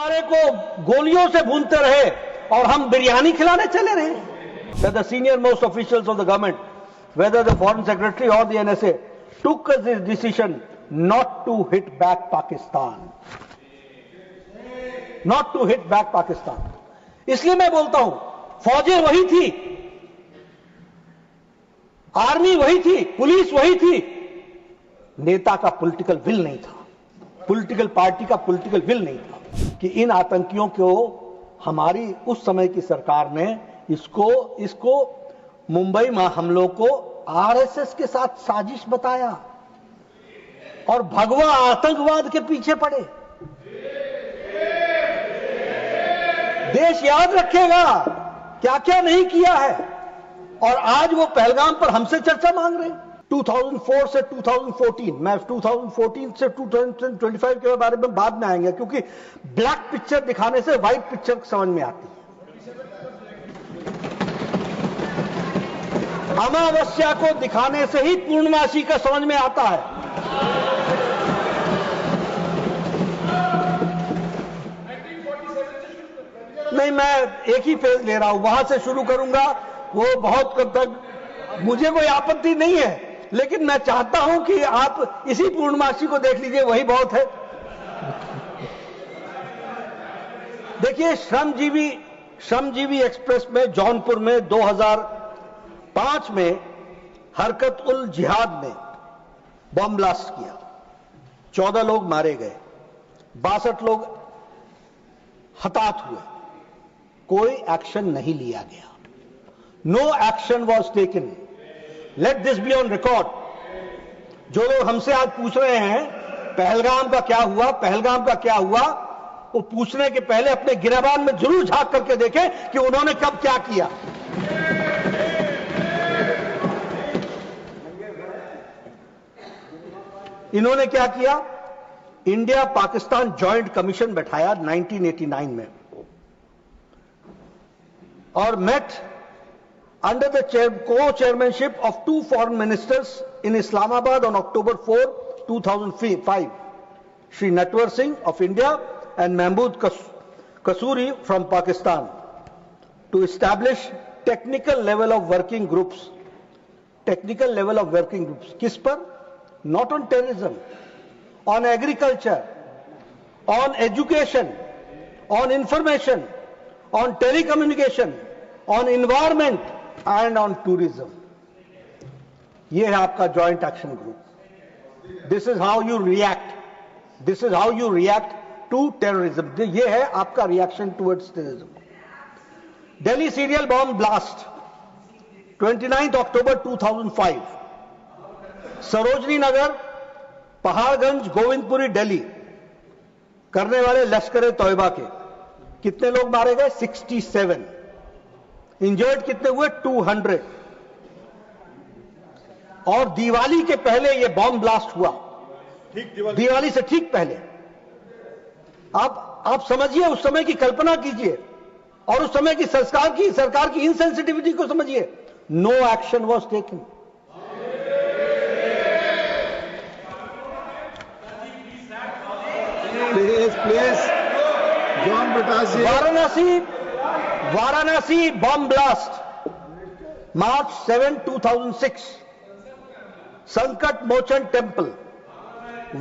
हमारे को गोलियों से भूनते रहे और हम बिरयानी खिलाने चले रहे. That the senior most officials of the government, whether the foreign secretary or the NSA, took this decision not to hit back Pakistan. Not to hit back Pakistan. इसलिए मैं बोलता हूं, फौजें वही थी, आर्मी वही थी, पुलिस वही थी, नेता का पॉलिटिकल विल नहीं था, पॉलिटिकल पार्टी का पॉलिटिकल विल नहीं था कि इन आतंकियों को हमारी उस समय की सरकार ने इसको मुंबई में हमलों को आरएसएस के साथ साजिश बताया और भगवा आतंकवाद के पीछे पड़े. देश याद रखेगा क्या क्या नहीं किया है और आज वो पहलगाम पर हमसे चर्चा मांग रहे हैं. 2004 से 2014, मैं 2014 से 2025 के बारे में बाद में आएंगे क्योंकि ब्लैक पिक्चर दिखाने से व्हाइट पिक्चर समझ में आती है. अमावस्या को दिखाने से ही पूर्णमासी का समझ में आता है. नहीं, मैं एक ही फेज ले रहा हूं, वहां से शुरू करूंगा. वो बहुत तक मुझे कोई आपत्ति नहीं है, लेकिन मैं चाहता हूं कि आप इसी पूर्णमासी को देख लीजिए, वही बहुत है. देखिए, श्रमजीवी एक्सप्रेस में जौनपुर में 2005 में हरकत उल जिहाद ने बम ब्लास्ट किया, 14 लोग मारे गए, 62 लोग हताहत हुए. कोई एक्शन नहीं लिया गया. No action was taken. Let this be on record. जो लोग हमसे आज पूछ रहे हैं पहलगाम का क्या हुआ, पहलगाम का क्या हुआ, वो पूछने के पहले अपने गिरबान में जरूर झांक करके देखें कि उन्होंने कब क्या किया. इन्होंने क्या किया? इंडिया पाकिस्तान जॉइंट कमीशन बैठाया 1989 में और met under the co-chairmanship of 2 foreign ministers in Islamabad on October 4, 2005, Shri Natwar Singh of India and Mahmood Kasuri from Pakistan, to establish technical level of working groups. Technical level of working groups. किस पर? Not on terrorism, on agriculture, on education, on information, on telecommunication, on environment and on tourism. ये है आपका joint action group. This is how you react. This is how you react to terrorism. ये है आपका reaction towards terrorism. Delhi serial bomb blast, 29th October 2005. Sarojini Nagar, Paharganj, Govindpuri, Delhi करने वाले लश्कर तौयबा के कितने लोग मारे गए? 67. इंजर्ड कितने हुए? 200. और दिवाली के पहले यह बॉम्ब ब्लास्ट हुआ, दिवाली से ठीक पहले. आप समझिए, उस समय की कल्पना कीजिए और उस समय की सरकार की इनसेंसिटिविटी को समझिए. No action was taken. Please John Brittas. Varanasi bomb blast March 7, 2006. Sankat Mochan temple,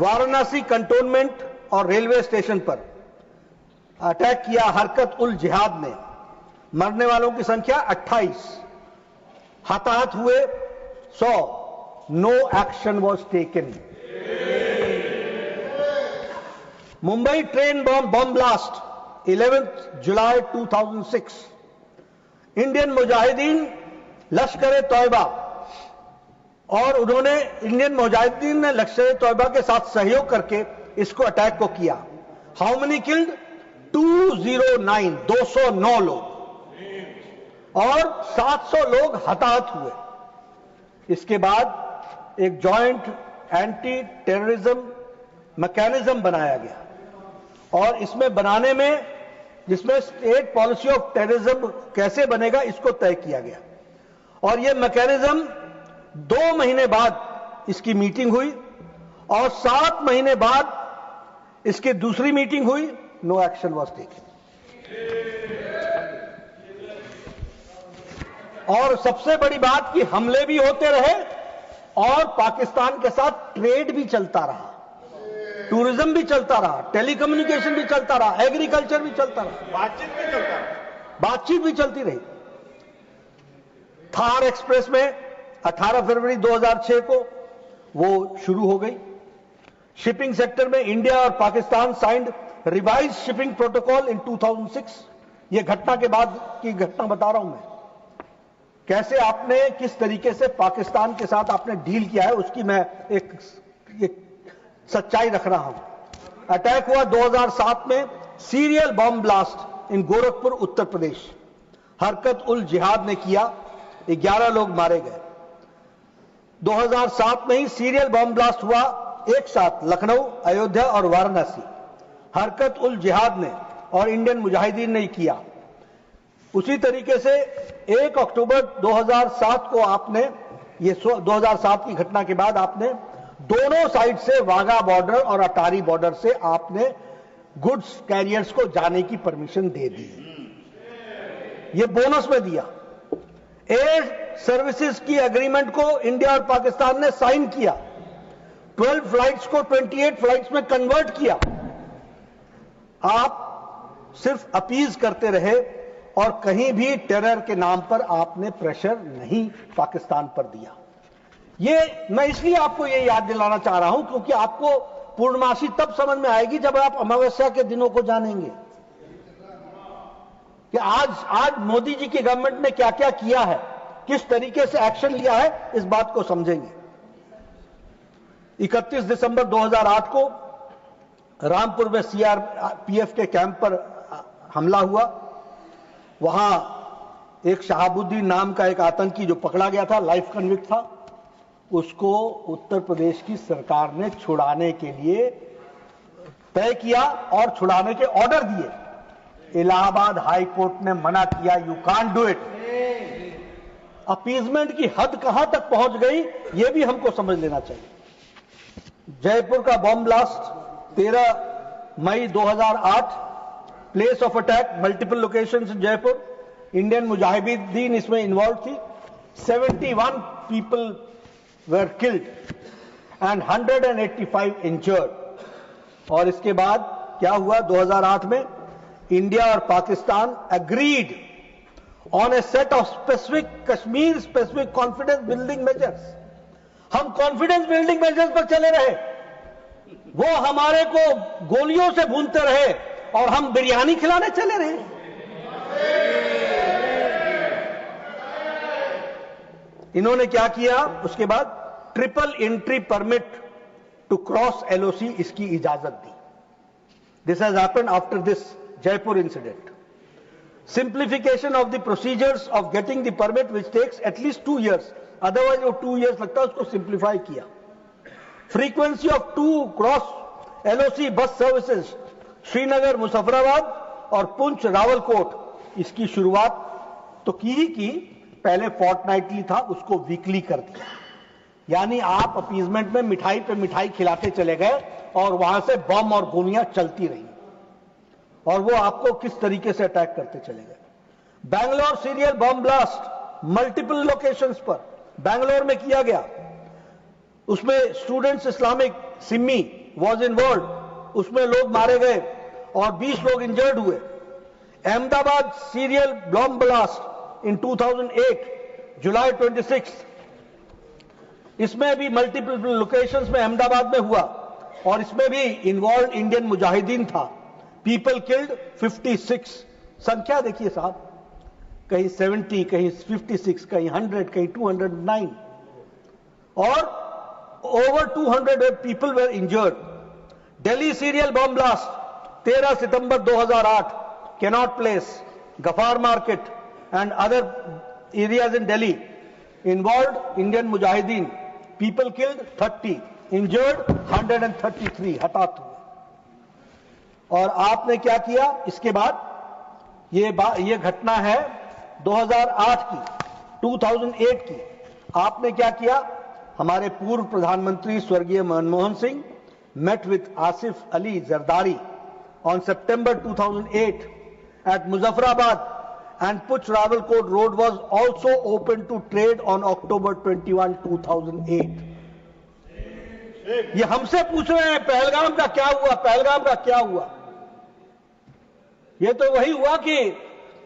Varanasi cantonment और रेलवे स्टेशन पर अटैक किया हरकत उल जिहाद ने. मरने वालों की संख्या 28, हताहत हुए 100. No action was taken. Mumbai train bomb blast 11th July 2006. Indian Mujahideen Lashkar Taiba और उन्होंने इंडियन मुजाहिदीन ने लश्कर तौयबा के साथ सहयोग करके इसको अटैक को किया. How many killed? 209, 209 लोग और 700 लोग हताहत हुए. इसके बाद एक जॉइंट एंटी टेररिज्म मैकेनिज्म बनाया गया और इसमें बनाने में, जिसमें स्टेट पॉलिसी ऑफ टेररिज्म कैसे बनेगा इसको तय किया गया. और यह मैकेनिज्म 2 महीने बाद इसकी मीटिंग हुई और 7 महीने बाद इसकी दूसरी मीटिंग हुई no action was taken. और सबसे बड़ी बात कि हमले भी होते रहे और पाकिस्तान के साथ ट्रेड भी चलता रहा, टूरिज्म भी चलता रहा, टेलीकम्युनिकेशन भी चलता रहा, एग्रीकल्चर भी चलता रहा, बातचीत भी चलती रही। थार एक्सप्रेस में 18 फरवरी 2006 को वो शुरू हो गई। शिपिंग सेक्टर में इंडिया और Pakistan signed revise shipping protocol इन 2006। ये घटना के बाद की घटना बता रहा हूं मैं, कैसे आपने किस तरीके से पाकिस्तान के साथ आपने डील किया है उसकी मैं एक सच्चाई रख रहा हूं। अटैक हुआ 2007 में, serial bomb blast in Gorakhpur Uttar Pradesh. हरकत उल जिहाद ने किया, 11 लोग मारे गए। 2007 में ही सीरियल बॉम्ब ब्लास्ट हुआ एक साथ लखनऊ, अयोध्या और वाराणसी। हरकत उल जिहाद ने और इंडियन मुजाहिदीन ने किया। उसी तरीके से 1 अक्टूबर 2007 को आपने, ये 2007 की घटना के बाद आपने दोनों साइड से वाघा बॉर्डर और अटारी बॉर्डर से आपने गुड्स कैरियर्स को जाने की परमिशन दे दी। ये बोनस में दिया। एयर सर्विसेज की एग्रीमेंट को इंडिया और पाकिस्तान ने साइन किया। 12 फ्लाइट्स को 28 फ्लाइट्स में कन्वर्ट किया। आप सिर्फ अपीज करते रहे और कहीं भी टेरर के नाम पर आपने प्रेशर नहीं पाकिस्तान पर दिया। ये मैं इसलिए आपको ये याद दिलाना चाह रहा हूं क्योंकि आपको पूर्णमासी तब समझ में आएगी जब आप अमावस्या के दिनों को जानेंगे कि आज मोदी जी की गवर्नमेंट ने क्या क्या किया है, किस तरीके से एक्शन लिया है, इस बात को समझेंगे। 31 दिसंबर 2008 को रामपुर में सीआरपीएफ के कैंप पर हमला हुआ। वहां एक शहाबुद्दीन नाम का एक आतंकी जो पकड़ा गया था, लाइफ कन्विक्ट था, उसको उत्तर प्रदेश की सरकार ने छुड़ाने के लिए तय किया और छुड़ाने के ऑर्डर दिए। इलाहाबाद हाई कोर्ट ने मना किया, you can't do it. Appeasement की हद कहां तक पहुंच गई यह भी हमको समझ लेना चाहिए। जयपुर का बॉम्ब ब्लास्ट 13 मई 2008, place of attack multiple locations in Jaipur. Indian Mujahideen इसमें इन्वॉल्व थी। 71 people were killed and 185 injured. और इसके बाद क्या हुआ 2008 में, इंडिया और Pakistan agreed on a set of specific Kashmir specific confidence building measures. हम कॉन्फिडेंस बिल्डिंग मेजर्स पर चले रहे, वो हमारे को गोलियों से भूनते रहे और हम बिरयानी खिलाने चले रहे। इन्होंने क्या किया उसके बाद, triple entry permit to cross LOC इसकी इजाजत दी। This has happened after this Jaipur incident. Simplification of the procedures of getting the permit which takes at least 2 years, otherwise वो 2 years लगता है, उसको सिंप्लीफाई किया। Frequency of 2 cross LOC bus services Srinagar Muzaffarabad और पुंछ रावलकोट, इसकी शुरुआत तो की ही की, पहले फोर्टनाइटली था, उसको वीकली कर दिया। यानी आप अपीजमेंट में मिठाई पे मिठाई खिलाते चले गए और वहां से बम और गोलियां चलती रही और वो आपको किस तरीके से अटैक करते चले गए। Bangalore serial bomb blast multiple locations पर बैंगलोर में किया गया। उसमें students Islamic Simi was involve, उसमें लोग मारे गए और 20 लोग इंजर्ड हुए। Ahmedabad serial bomb blast in 2008 जुलाई 26, इसमें भी मल्टीपल लोकेशंस में अहमदाबाद में हुआ और इसमें भी इन्वॉल्व इंडियन मुजाहिदीन था। पीपल किल्ड 56, संख्या देखिए साहब, कहीं 70, कहीं 56, कहीं 100, कहीं 209 और over 200 people were injured. Delhi serial bomb blast 13 September 2008, Connaught Place, Gafar Market and other areas in Delhi involved Indian Mujahideen. People killed 30, injured 133, हताहत हुए। और आपने क्या किया इसके बाद, ये घटना है 2008 की, 2008 की। आपने क्या किया, हमारे पूर्व प्रधानमंत्री स्वर्गीय Manmohan Singh met with Asif Ali Zardari on September 2008 at Muzaffarabad, and Puch Rawalkot Road was also open to trade on October 21, 2008. ये हमसे पूछ रहे हैं पहलगाम का क्या हुआ, पहलगाम का क्या हुआ। ये तो वही हुआ कि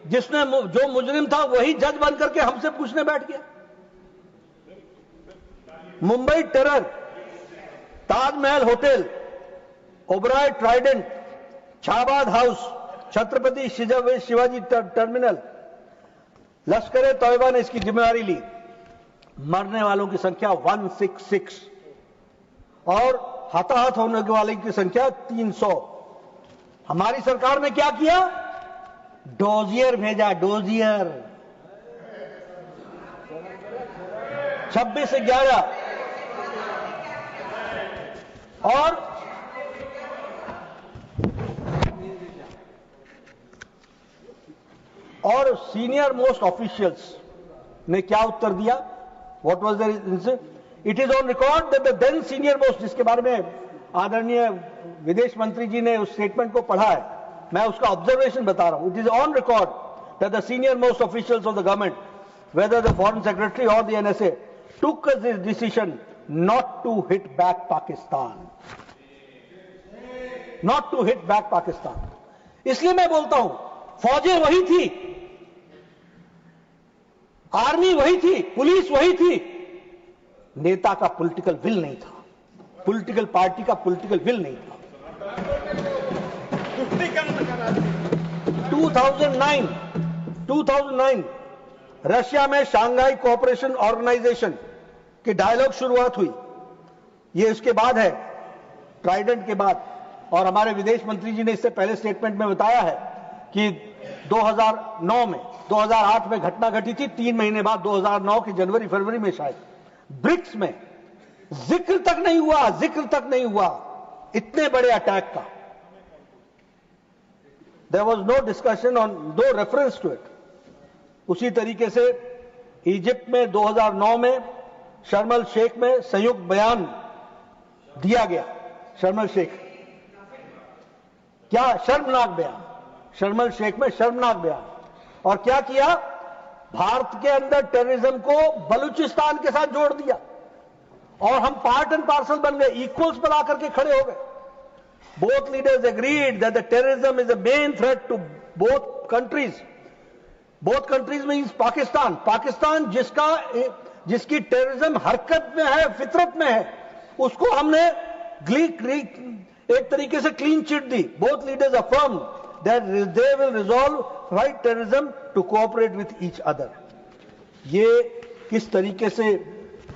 जिसने जो मुजरिम था वही जज बन करके हमसे पूछने बैठ गया। Mumbai terror, Taj Mahal hotel, Oberoi Trident, Shahbad house, Chhatrapati Shivaji terminal, Lashkar e Taiba ने इसकी जिम्मेदारी ली। मरने वालों की संख्या 166 और हताहत होने वाले की संख्या 300। हमारी सरकार ने क्या किया? डोजियर भेजा, डोजियर। 26/11 और सीनियर मोस्ट ऑफिशियल्स ने क्या उत्तर दिया? What was there? It is on record that the then senior most, जिसके बारे में आदरणीय विदेश मंत्री जी ने उस स्टेटमेंट को पढ़ा है, मैं उसका ऑब्जर्वेशन बता रहा हूं। It is on record that the senior most officials of the government, whether the foreign secretary or the NSA, took this decision not to hit back Pakistan. Not to hit back Pakistan. इसलिए मैं बोलता हूं, फौजें वही थी, army वही थी, police वही थी, नेता का पॉलिटिकल विल नहीं था, पॉलिटिकल पार्टी का पॉलिटिकल विल नहीं था। 2009 रशिया में शांघाई कोऑपरेशन ऑर्गेनाइजेशन की डायलॉग शुरुआत हुई। ये उसके बाद है, ट्राइडेंट के बाद। और हमारे विदेश मंत्री जी ने इससे पहले स्टेटमेंट में बताया है कि 2009 में, 2008 में घटना घटी थी, 3 महीने बाद 2009 के जनवरी फरवरी में शायद ब्रिक्स में जिक्र तक नहीं हुआ इतने बड़े अटैक का। There was no discussion on, no reference to it. उसी तरीके से इजिप्ट में 2009 में शर्म अल शेख में संयुक्त बयान दिया गया। शर्म अल शेख, क्या शर्मनाक बयान, शर्म अल शेख में शर्मनाक बयान। और क्या किया? भारत के अंदर टेररिज्म को बलूचिस्तान के साथ जोड़ दिया और हम पार्ट एंड पार्सल बन गए, इक्वल्स पर आकर के खड़े हो गए। Both leaders agreed that the terrorism is a main threat to both countries. Both countries means Pakistan, Pakistan जिसकी टेररिज्म हरकत में है, फितरत में है, उसको हमने एक तरीके से क्लीन चिट दी। Both leaders affirm that they will resolve fight terrorism to cooperate with each other. ये किस तरीके से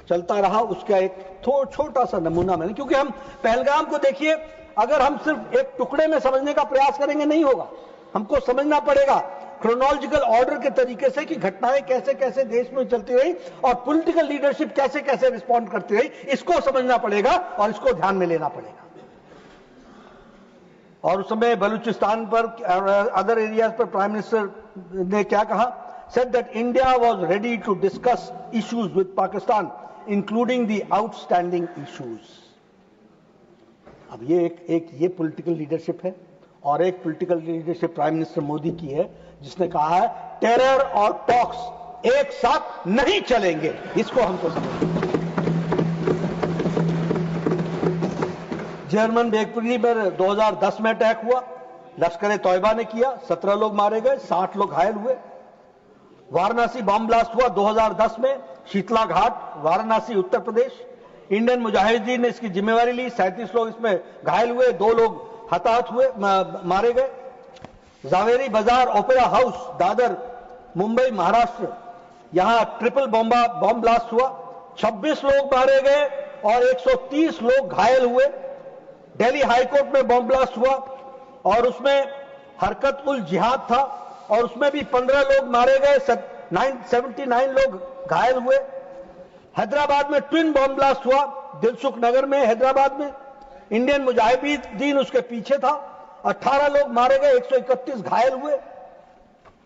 चलता रहा उसका एक छोटा सा नमूना मैंने, क्योंकि हम पहलगाम को देखिए, अगर हम सिर्फ एक टुकड़े में समझने का प्रयास करेंगे नहीं होगा, हमको समझना पड़ेगा क्रोनोलॉजिकल ऑर्डर के तरीके से कि घटनाएं कैसे कैसे देश में चलती रही और पॉलिटिकल लीडरशिप कैसे कैसे रिस्पॉन्ड करती रही, इसको समझना पड़ेगा और इसको ध्यान में लेना पड़ेगा। और उस समय बलूचिस्तान पर, अदर एरियाज पर प्राइम मिनिस्टर ने क्या कहा? said that India was ready to discuss issues with Pakistan, including the outstanding issues. अब ये पॉलिटिकल लीडरशिप है और एक political leadership prime minister Modi की है, जिसने कहा है टेरर और टॉक्स एक साथ नहीं चलेंगे। इसको हमको समझना। जर्मन बेकरी पर 2010 में अटैक हुआ, लश्कर ए तौयबा ने किया, 17 लोग मारे गए, 60 लोग घायल हुए। वाराणसी बम ब्लास्ट हुआ 2010 में, शीतला घाट, वाराणसी, उत्तर प्रदेश। इंडियन मुजाहिदीन ने इसकी जिम्मेवारी ली, 37 लोग इसमें घायल हुए, 2 लोग हताहत हुए, मारे गए। जावेरी बाजार ओपेरा हाउस, दादर, मुंबई, महाराष्ट्र, यहां ट्रिपल बम ब्लास्ट हुआ, 26 लोग मारे गए और 130 लोग घायल हुए। दिल्ली हाईकोर्ट में बम ब्लास्ट हुआ और उसमें हरकत उल जिहाद था और उसमें भी 15 लोग मारे गए, 79 लोग घायल हुए। हैदराबाद में ट्विन बम ब्लास्ट हुआ, दिलसुख नगर में, हैदराबाद में। इंडियन मुजाहिदीन उसके पीछे था, 18 लोग मारे गए, 131 घायल हुए।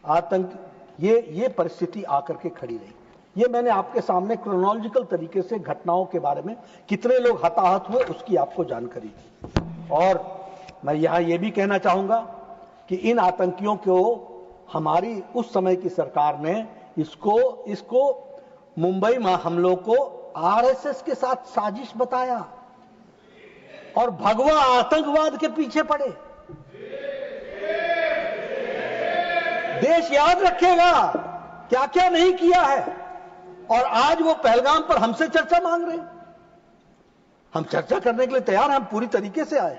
आतंक, ये परिस्थिति आकर के खड़ी रही। ये मैंने आपके सामने क्रोनोलॉजिकल तरीके से घटनाओं के बारे में कितने लोग हताहत हुए उसकी आपको जानकारी दी। और मैं यहां यह भी कहना चाहूंगा कि इन आतंकियों को हमारी उस समय की सरकार ने इसको मुंबई में हमलों को आरएसएस के साथ साजिश बताया और भगवा आतंकवाद के पीछे पड़े। देश याद रखेगा क्या क्या नहीं किया है, और आज वो पहलगाम पर हमसे चर्चा मांग रहे हैं। हम चर्चा करने के लिए तैयार हैं, हम पूरी तरीके से आए।